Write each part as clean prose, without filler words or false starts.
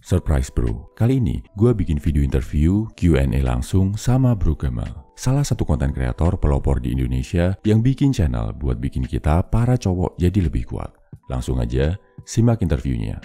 Surprise bro, kali ini gue bikin video interview Q&A langsung sama Bro Gamal, salah satu konten kreator pelopor di Indonesia yang bikin channel buat bikin kita para cowok jadi lebih kuat. Langsung aja simak interviewnya.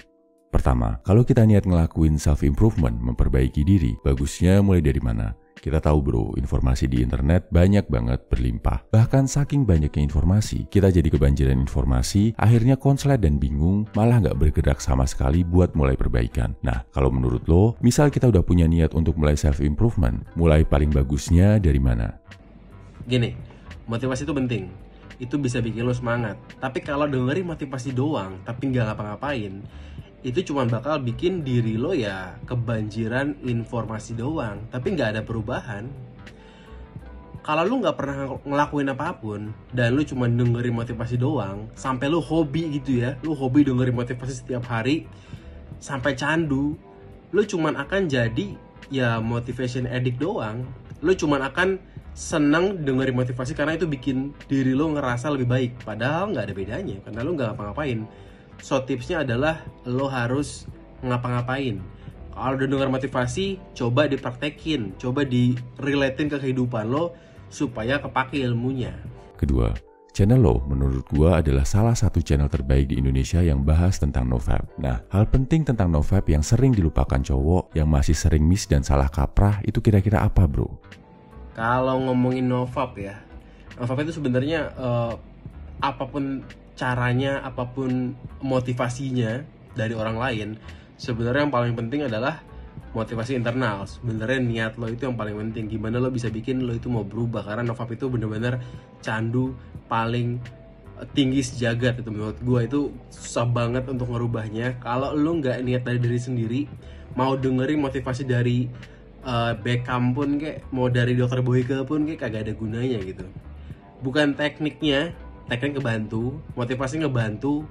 Pertama, kalau kita niat ngelakuin self-improvement, memperbaiki diri, bagusnya mulai dari mana? Kita tahu bro, informasi di internet banyak banget berlimpah. Bahkan saking banyaknya informasi, kita jadi kebanjiran informasi, akhirnya konslet dan bingung, malah nggak bergerak sama sekali buat mulai perbaikan. Nah, kalau menurut lo, misal kita udah punya niat untuk mulai self-improvement, mulai paling bagusnya dari mana? Gini, motivasi itu penting. Itu bisa bikin lo semangat. Tapi kalau dengerin motivasi doang, tapi nggak ngapa-ngapain, itu cuma bakal bikin diri lo ya kebanjiran informasi doang, tapi nggak ada perubahan. Kalau lo nggak pernah ngelakuin apapun dan lo cuma dengerin motivasi doang, sampai lo hobi gitu ya, lo hobi dengerin motivasi setiap hari sampai candu, lo cuma akan jadi ya motivation addict doang. Lo cuma akan seneng dengerin motivasi karena itu bikin diri lo ngerasa lebih baik, padahal nggak ada bedanya karena lo nggak ngapa-ngapain. So tipsnya adalah lo harus ngapa-ngapain. Kalau udah dengar motivasi, coba dipraktekin, coba di-relatein ke kehidupan lo supaya kepake ilmunya. Kedua, channel lo menurut gua adalah salah satu channel terbaik di Indonesia yang bahas tentang nofap. Nah, hal penting tentang nofap yang sering dilupakan cowok, yang masih sering miss dan salah kaprah, itu kira-kira apa bro? Kalau ngomongin nofap ya, nofap itu sebenarnya apapun caranya, apapun motivasinya dari orang lain, sebenarnya yang paling penting adalah motivasi internal. Sebenarnya niat lo itu yang paling penting. Gimana lo bisa bikin lo itu mau berubah, karena nofap itu bener-bener candu paling tinggi sejagat. Itu menurut gue itu susah banget untuk ngerubahnya. Kalau lo nggak niat dari diri sendiri, mau dengerin motivasi dari Beckham pun kayak, mau dari Dr. Boyke pun kayak kagak ada gunanya gitu. Bukan tekniknya, teknik ngebantu, motivasi ngebantu,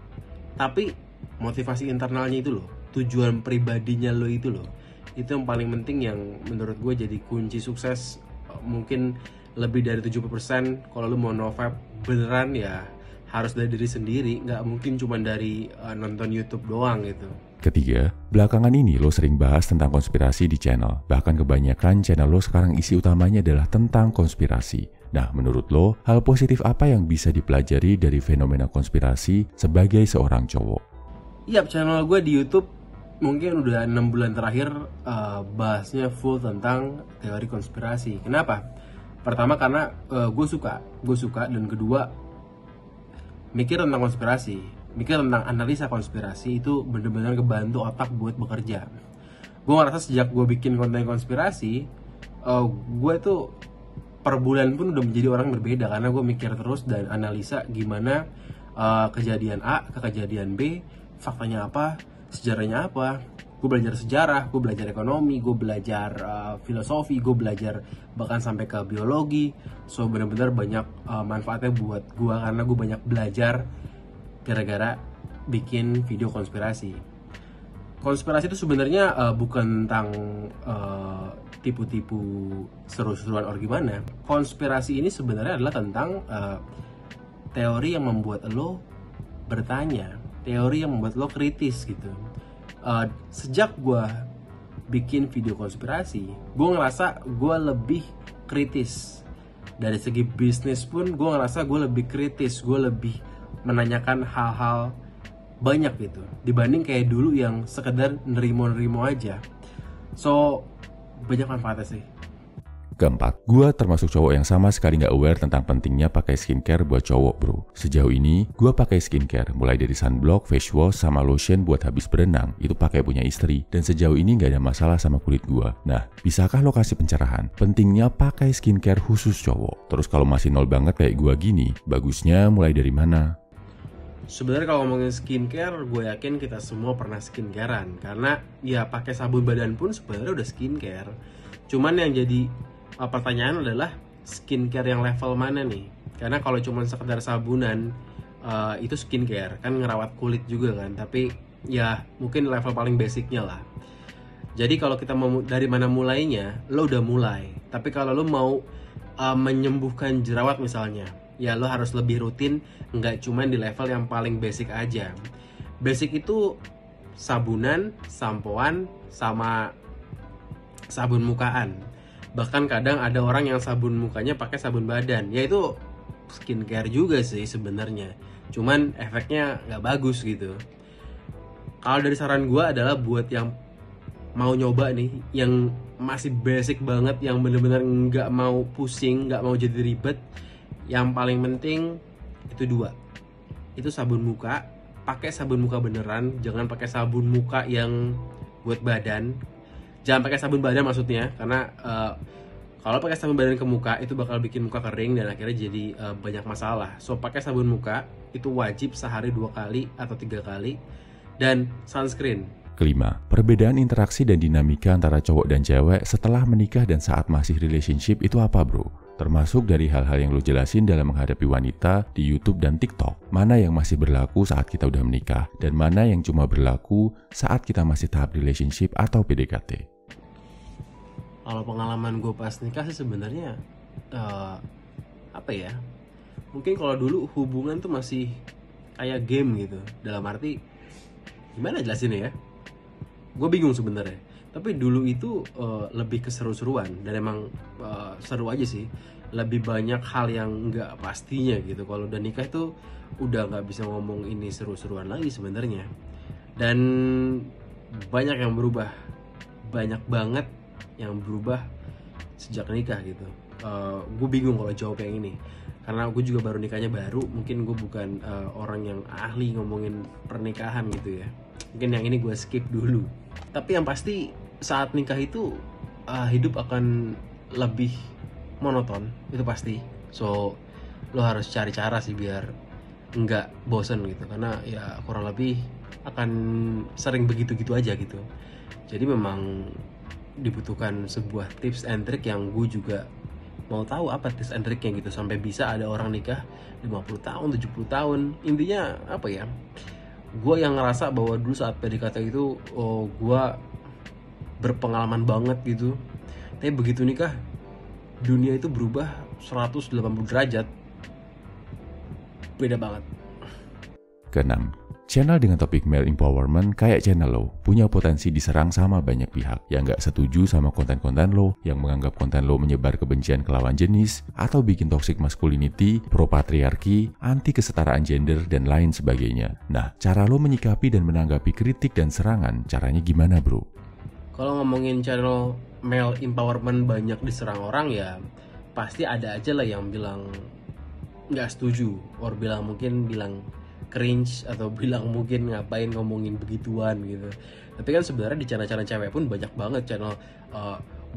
tapi motivasi internalnya itu loh, tujuan pribadinya lo itu loh, itu yang paling penting, yang menurut gue jadi kunci sukses. Mungkin lebih dari 70% kalau lo mau nofap beneran ya harus dari diri sendiri, nggak mungkin cuma dari nonton YouTube doang gitu. Ketiga, belakangan ini lo sering bahas tentang konspirasi di channel. Bahkan kebanyakan channel lo sekarang isi utamanya adalah tentang konspirasi. Nah, menurut lo, hal positif apa yang bisa dipelajari dari fenomena konspirasi sebagai seorang cowok? Iya, channel gue di YouTube mungkin udah 6 bulan terakhir bahasnya full tentang teori konspirasi. Kenapa? Pertama karena gue suka, dan kedua mikir tentang konspirasi, mikir tentang analisa konspirasi itu bener-bener ngebantu otak buat bekerja. Gue ngerasa sejak gue bikin konten konspirasi, gue tuh per bulan pun udah menjadi orang berbeda, karena gue mikir terus dan analisa gimana kejadian A ke kejadian B, faktanya apa, sejarahnya apa. Gue belajar sejarah, gue belajar ekonomi, gue belajar filosofi, gue belajar bahkan sampai ke biologi. So benar-benar banyak manfaatnya buat gue, karena gue banyak belajar gara-gara bikin video konspirasi. Konspirasi itu sebenarnya bukan tentang tipu-tipu seru-seruan or gimana. Konspirasi ini sebenarnya adalah tentang teori yang membuat lo bertanya, teori yang membuat lo kritis gitu. Sejak gue bikin video konspirasi, gue ngerasa gue lebih kritis. Dari segi bisnis pun gue ngerasa gue lebih kritis, gue lebih menanyakan hal-hal banyak gitu, dibanding kayak dulu yang sekedar nerimo-nerimo aja. So banyak manfaatnya sih. Keempat, gue termasuk cowok yang sama sekali nggak aware tentang pentingnya pakai skincare buat cowok bro. Sejauh ini, gue pakai skincare mulai dari sunblock, face wash, sama lotion buat habis berenang, itu pakai punya istri, dan sejauh ini nggak ada masalah sama kulit gue. Nah, bisakah lo kasih pencerahan pentingnya pakai skincare khusus cowok? Terus kalau masih nol banget kayak gue gini, bagusnya mulai dari mana? Sebenarnya kalau ngomongin skincare, gue yakin kita semua pernah skincarean, karena ya pakai sabun badan pun sebenarnya udah skincare. Cuman yang jadi pertanyaan adalah skincare yang level mana nih? Karena kalau cuma sekedar sabunan itu skincare, kan ngerawat kulit juga kan, tapi ya mungkin level paling basicnya lah. Jadi kalau kita mau dari mana mulainya, lo udah mulai. Tapi kalau lo mau menyembuhkan jerawat misalnya, ya lo harus lebih rutin, nggak cuma di level yang paling basic aja. Basic itu sabunan, sampoan, sama sabun mukaan. Bahkan kadang ada orang yang sabun mukanya pakai sabun badan. Ya itu skincare juga sih sebenarnya. Cuman efeknya nggak bagus gitu. Kalau dari saran gue adalah buat yang mau nyoba nih, yang masih basic banget, yang bener-bener nggak mau pusing, nggak mau jadi ribet, yang paling penting itu 2. Itu sabun muka. Pakai sabun muka beneran, jangan pakai sabun muka yang buat badan. Jangan pakai sabun badan maksudnya, karena kalau pakai sabun badan ke muka itu bakal bikin muka kering dan akhirnya jadi banyak masalah. So pakai sabun muka itu wajib sehari 2 kali atau 3 kali, dan sunscreen. Kelima, perbedaan interaksi dan dinamika antara cowok dan cewek setelah menikah dan saat masih relationship itu apa bro? Termasuk dari hal-hal yang lo jelasin dalam menghadapi wanita di YouTube dan TikTok. Mana yang masih berlaku saat kita udah menikah, dan mana yang cuma berlaku saat kita masih tahap relationship atau PDKT. Kalau pengalaman gue pas nikah sih sebenarnya apa ya? Mungkin kalau dulu hubungan tuh masih kayak game gitu. Dalam arti gimana jelasinnya ya? Gue bingung sebenarnya. Tapi dulu itu lebih keseru-seruan, dan emang seru aja sih. Lebih banyak hal yang nggak pastinya gitu. Kalau udah nikah itu udah nggak bisa ngomong ini seru-seruan lagi sebenarnya. Dan banyak yang berubah, banyak banget yang berubah sejak nikah gitu. Gue bingung kalau jawab yang ini, karena gue juga baru nikahnya baru. Mungkin gue bukan orang yang ahli ngomongin pernikahan gitu ya. Mungkin yang ini gue skip dulu. Tapi yang pasti saat nikah itu hidup akan lebih monoton, itu pasti. So lo harus cari cara sih biar nggak bosen gitu, karena ya kurang lebih akan sering begitu-gitu aja gitu. Jadi memang dibutuhkan sebuah tips and trick yang gue juga mau tahu apa tips and tricknya gitu, sampai bisa ada orang nikah 50 tahun, 70 tahun. Intinya apa ya, gue yang ngerasa bahwa dulu saat PDKT itu gue berpengalaman banget gitu, tapi begitu nikah dunia itu berubah 180 derajat, beda banget. Keenam, channel dengan topik male empowerment kayak channel lo punya potensi diserang sama banyak pihak yang gak setuju sama konten-konten lo, yang menganggap konten lo menyebar kebencian ke lawan jenis, atau bikin toxic masculinity, pro patriarki, anti kesetaraan gender, dan lain sebagainya. Nah, cara lo menyikapi dan menanggapi kritik dan serangan, caranya gimana bro? Kalau ngomongin channel male empowerment banyak diserang orang, ya pasti ada aja lah yang bilang nggak setuju, or mungkin bilang cringe, atau bilang mungkin ngapain ngomongin begituan gitu. Tapi kan sebenarnya di channel-channel cewek pun banyak banget channel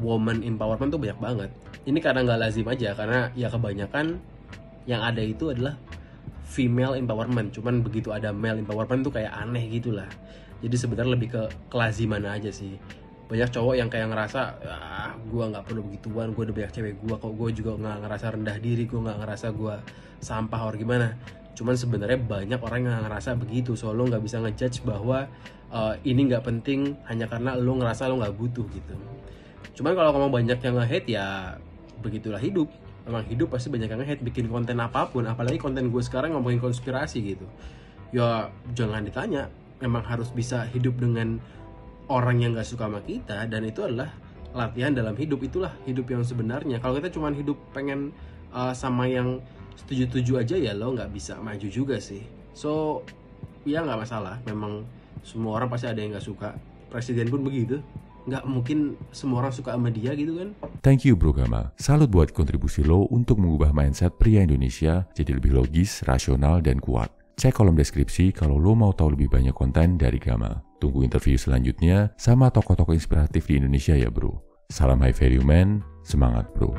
woman empowerment tuh banyak banget. Ini karena nggak lazim aja, karena ya kebanyakan yang ada itu adalah female empowerment. Cuman begitu ada male empowerment tuh kayak aneh gitulah. Jadi sebenarnya lebih ke kelaziman aja sih. Banyak cowok yang kayak ngerasa, gue nggak perlu begituan, gue udah banyak cewek gue kok, gue juga nggak ngerasa rendah diri, gue nggak ngerasa gue sampah or gimana. Cuman sebenarnya banyak orang yang ngerasa begitu, so lo nggak bisa ngejudge bahwa ini nggak penting hanya karena lo ngerasa lo nggak butuh gitu. Cuman kalau ngomong banyak yang nge-hate, ya begitulah hidup. Emang hidup pasti banyak yang nge-hate, bikin konten apapun, apalagi konten gue sekarang ngomongin konspirasi gitu. Ya jangan ditanya, emang harus bisa hidup dengan orang yang gak suka sama kita, dan itu adalah latihan dalam hidup. Itulah hidup yang sebenarnya. Kalau kita cuma hidup pengen sama yang setuju-setuju aja, ya lo gak bisa maju juga sih. So ya gak masalah, memang semua orang pasti ada yang gak suka. Presiden pun begitu, gak mungkin semua orang suka sama dia gitu kan. Thank you Bro Gamal. Salut buat kontribusi lo untuk mengubah mindset pria Indonesia jadi lebih logis, rasional, dan kuat. Cek kolom deskripsi kalau lo mau tahu lebih banyak konten dari Gamal. Tunggu interview selanjutnya sama tokoh-tokoh inspiratif di Indonesia ya bro. Salam high value man, semangat bro.